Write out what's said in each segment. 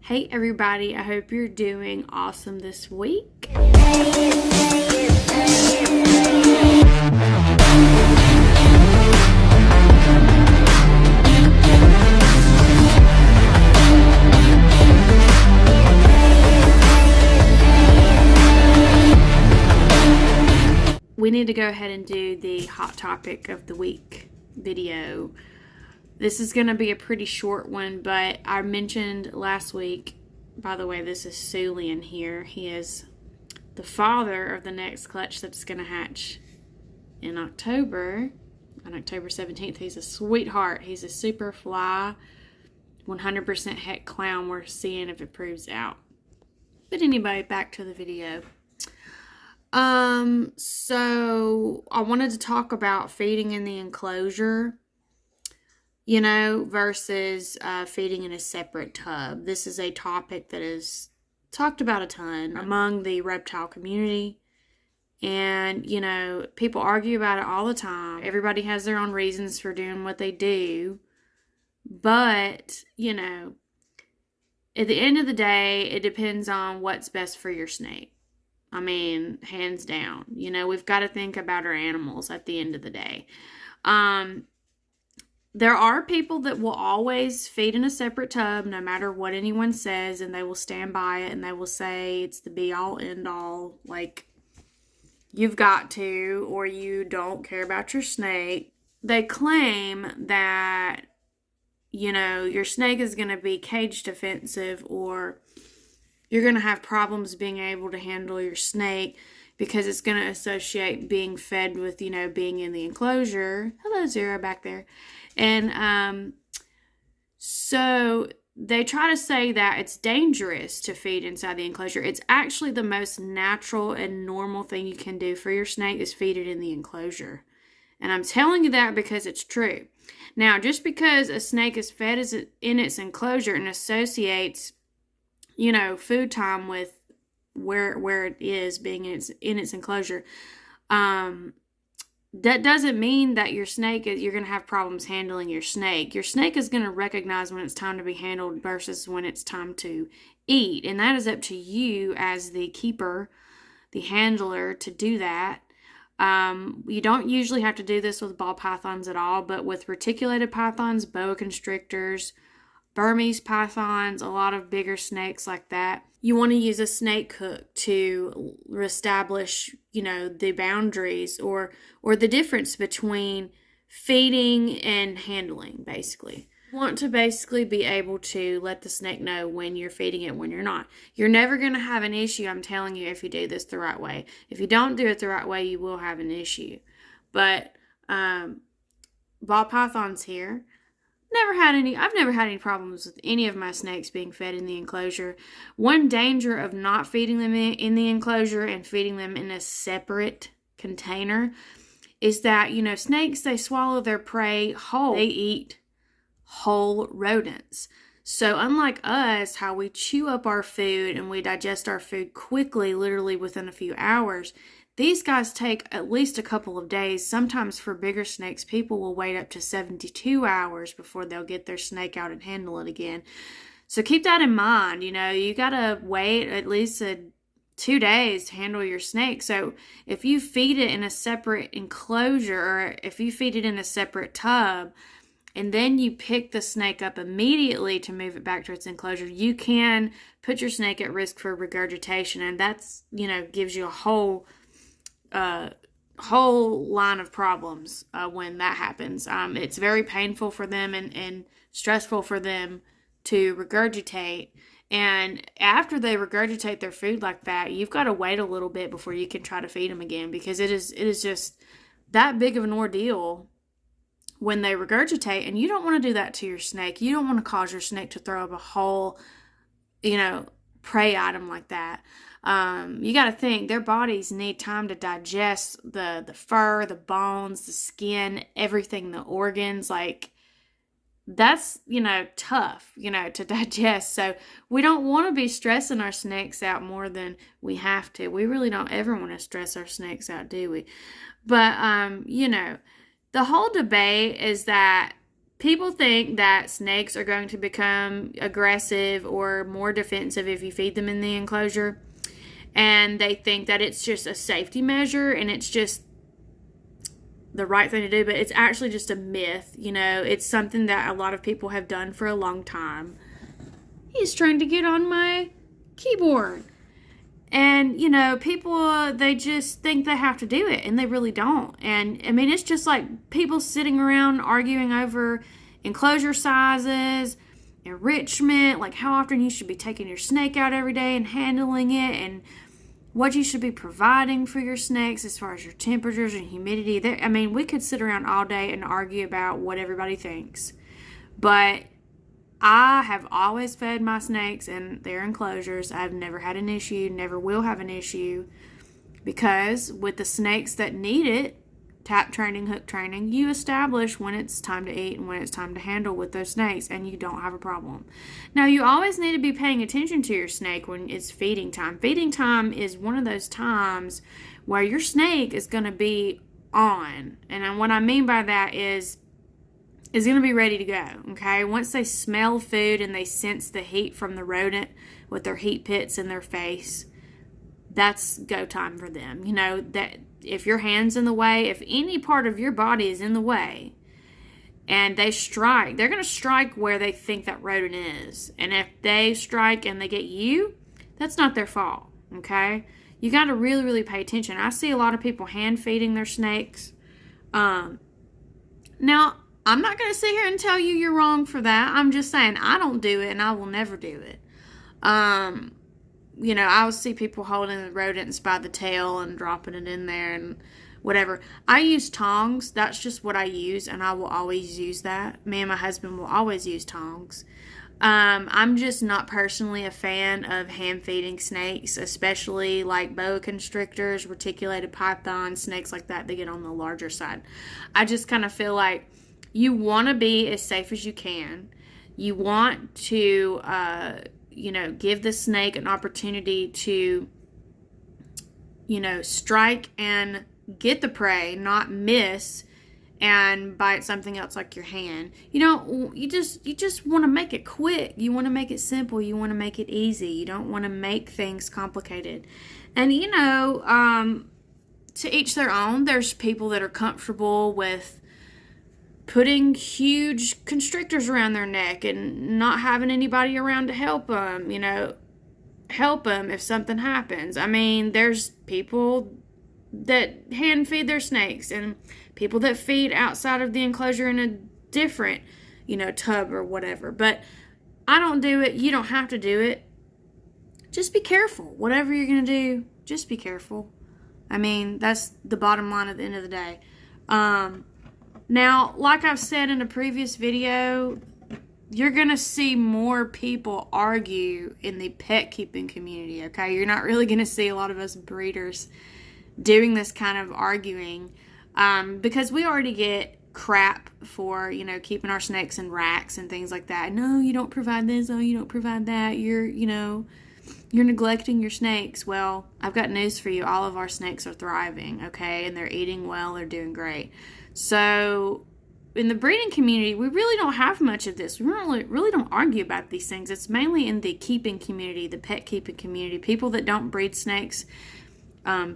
Hey everybody, I hope you're doing awesome this week. We need to go ahead and do the hot topic of the week video. This is going to be a pretty short one, but I mentioned last week, by the way, this is Sulian here. He is the father of the next clutch that's going to hatch in October, on October 17th. He's a sweetheart. He's a super fly, 100% heck clown. We're seeing if it proves out. But anyway, back to the video. So I wanted to talk about feeding in the enclosure, versus feeding in a separate tub. This is a topic that is talked about a ton among the reptile community. And, people argue about it all the time. Everybody has their own reasons for doing what they do. But, at the end of the day, it depends on what's best for your snake. I mean, hands down. We've got to think about our animals at the end of the day. There are people that will always feed in a separate tub no matter what anyone says, and they will stand by it and they will say it's the be-all, end-all, like you've got to, or you don't care about your snake. They claim that, your snake is going to be cage defensive, or you're going to have problems being able to handle your snake because it's going to associate being fed with, being in the enclosure. Hello, Zero, back there. And so they try to say that it's dangerous to feed inside the enclosure. It's actually the most natural and normal thing you can do for your snake is feed it in the enclosure. And I'm telling you that because it's true. Now, just because a snake is fed in its enclosure and associates, food time with where it is being in its enclosure, that doesn't mean that your snake you're going to have problems handling your snake. Your snake is going to recognize when it's time to be handled versus when it's time to eat. And that is up to you as the keeper, the handler, to do that. You don't usually have to do this with ball pythons at all, but with reticulated pythons, boa constrictors, Burmese pythons, a lot of bigger snakes like that, you want to use a snake hook to establish, the boundaries or the difference between feeding and handling, basically. You want to basically be able to let the snake know when you're feeding it, when you're not. You're never going to have an issue, I'm telling you, if you do this the right way. If you don't do it the right way, you will have an issue. But ball pythons here, I've never had any problems with any of my snakes being fed in the enclosure. One danger of not feeding them in the enclosure and feeding them in a separate container is that, snakes, they swallow their prey whole. They eat whole rodents. So unlike us, how we chew up our food and we digest our food quickly, literally within a few hours, these guys take at least a couple of days. Sometimes for bigger snakes, people will wait up to 72 hours before they'll get their snake out and handle it again. So keep that in mind. You got to wait at least 2 days to handle your snake. So if you feed it in a separate enclosure, or if you feed it in a separate tub, and then you pick the snake up immediately to move it back to its enclosure, you can put your snake at risk for regurgitation. And that's, gives you a whole line of problems when that happens. It's very painful for them and stressful for them to regurgitate. And after they regurgitate their food like that, you've got to wait a little bit before you can try to feed them again, because it is just that big of an ordeal when they regurgitate. And you don't want to do that to your snake. You don't want to cause your snake to throw up a whole, prey item like that. You got to think their bodies need time to digest the fur, the bones, the skin, everything, the organs. Like, that's, tough, to digest. So we don't want to be stressing our snakes out more than we have to. We really don't ever want to stress our snakes out, do we? But, the whole debate is that people think that snakes are going to become aggressive or more defensive if you feed them in the enclosure. And they think that it's just a safety measure and it's just the right thing to do, but it's actually just a myth. It's something that a lot of people have done for a long time. He's trying to get on my keyboard. And, people, they just think they have to do it, and they really don't. And, I mean, it's just like people sitting around arguing over enclosure sizes, enrichment, like how often you should be taking your snake out every day and handling it, and what you should be providing for your snakes as far as your temperatures and humidity. We could sit around all day and argue about what everybody thinks. But I have always fed my snakes in their enclosures. I've never had an issue, never will have an issue, because with the snakes that need it, tap training, hook training, you establish when it's time to eat and when it's time to handle with those snakes, and you don't have a problem. Now, you always need to be paying attention to your snake when it's feeding time. Feeding time is one of those times where your snake is going to be on. And what I mean by that is going to be ready to go, okay? Once they smell food and they sense the heat from the rodent with their heat pits in their face, that's go time for them. That if your hand's in the way, if any part of your body is in the way, and they strike, they're going to strike where they think that rodent is. And if they strike and they get you, that's not their fault, okay? You got to really, really pay attention. I see a lot of people hand feeding their snakes. Now, I'm not going to sit here and tell you you're wrong for that. I'm just saying I don't do it, and I will never do it. I will see people holding the rodents by the tail and dropping it in there and whatever. I use tongs. That's just what I use, and I will always use that. Me and my husband will always use tongs. I'm just not personally a fan of hand feeding snakes, especially like boa constrictors, reticulated pythons, snakes like that. They get on the larger side. I just kind of feel like you want to be as safe as you can. You want to, give the snake an opportunity to, strike and get the prey, not miss and bite something else like your hand. You just want to make it quick. You want to make it simple. You want to make it easy. You don't want to make things complicated. And, to each their own. There's people that are comfortable with putting huge constrictors around their neck and not having anybody around to help them, help them if something happens. There's people that hand feed their snakes and people that feed outside of the enclosure in a different, tub or whatever. But I don't do it. You don't have to do it. Just be careful. Whatever you're going to do, just be careful. That's the bottom line at the end of the day. Now, like I've said in a previous video, you're going to see more people argue in the pet keeping community, okay? You're not really going to see a lot of us breeders doing this kind of arguing because we already get crap for, keeping our snakes in racks and things like that. No, you don't provide this. Oh, you don't provide that. You're neglecting your snakes. Well, I've got news for you. All of our snakes are thriving, okay? And they're eating well. They're doing great. So in the breeding community, we really don't have much of this. We really don't argue about these things. It's mainly in the keeping community, the pet keeping community, people that don't breed snakes,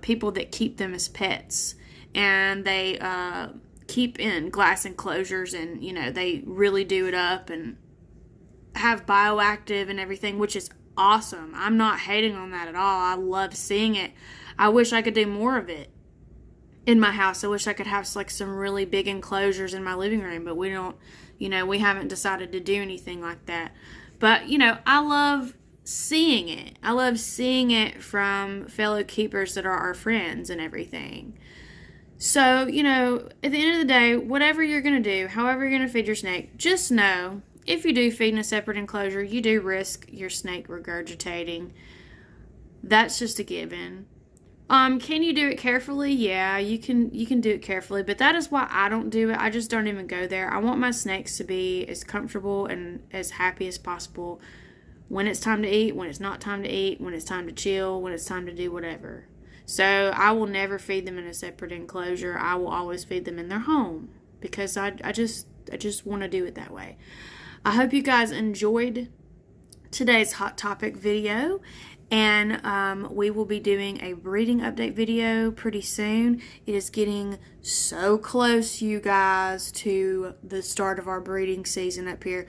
people that keep them as pets. And they keep in glass enclosures and, they really do it up and have bioactive and everything, which is awesome. I'm not hating on that at all. I love seeing it. I wish I could do more of it in my house. I wish I could have some really big enclosures in my living room, but we don't, we haven't decided to do anything like that. But, I love seeing it. I love seeing it from fellow keepers that are our friends and everything. So, at the end of the day, whatever you're going to do, however you're going to feed your snake, just know if you do feed in a separate enclosure, you do risk your snake regurgitating. That's just a given. Can you do it carefully? Yeah, you can do it carefully, but that is why I don't do it. I just don't even go there. I want my snakes to be as comfortable and as happy as possible when it's time to eat, when it's not time to eat, when it's time to chill, when it's time to do whatever. So I will never feed them in a separate enclosure. I will always feed them in their home because I just just want to do it that way. I hope you guys enjoyed today's hot topic video, and we will be doing a breeding update video pretty soon. It is getting so close, you guys, to the start of our breeding season up here,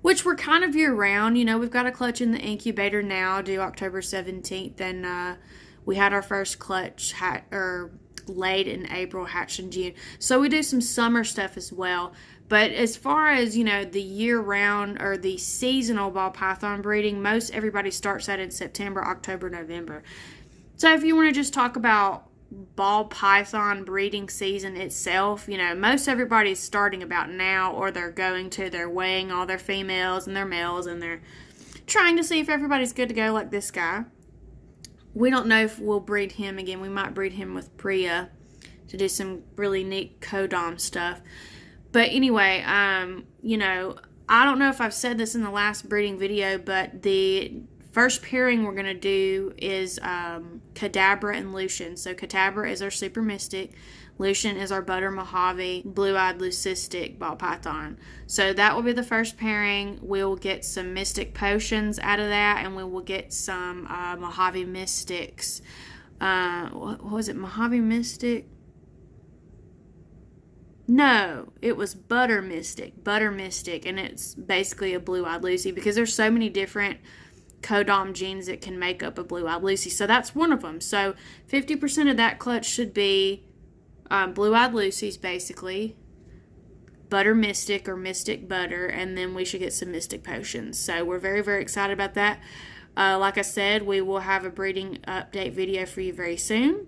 which we're kind of year round. You know, we've got a clutch in the incubator now due October 17th, and we had our first clutch laid in April, hatched in June. So we do some summer stuff as well. But as far as, you know, the year-round or the seasonal ball python breeding, most everybody starts that in September, October, November. So if you want to just talk about ball python breeding season itself, you know, most everybody's starting about now, or they're weighing all their females and their males, and they're trying to see if everybody's good to go, like this guy. We don't know if we'll breed him again. We might breed him with Priya to do some really neat codom stuff. But anyway, you know, I don't know if I've said this in the last breeding video, but the first pairing we're going to do is Cadabra and Lucian. So Cadabra is our super mystic. Lucian is our butter Mojave, blue-eyed leucistic ball python. So that will be the first pairing. We'll get some mystic potions out of that, and we will get some Mojave mystics. What was it? Mojave mystic? No, it was butter mystic, and it's basically a blue-eyed Lucy, because there's so many different codom genes that can make up a blue-eyed Lucy. So that's one of them. So 50% of that clutch should be blue-eyed Lucies, basically, butter mystic or mystic butter, and then we should get some mystic potions. So we're very, very excited about that. Like I said, we will have a breeding update video for you very soon.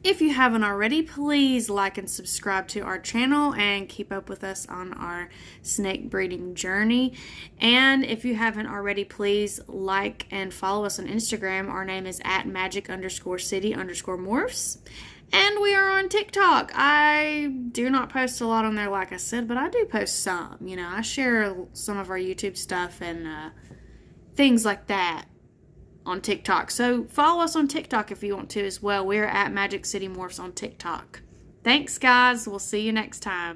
If you haven't already, please like and subscribe to our channel and keep up with us on our snake breeding journey. And if you haven't already, please like and follow us on Instagram. Our name is @magic_city_morphs. And we are on TikTok. I do not post a lot on there, like I said, but I do post some. You know, I share some of our YouTube stuff and things like that on TikTok. So follow us on TikTok if you want to as well. We're @Magic City Morphs on TikTok. Thanks, guys. We'll see you next time.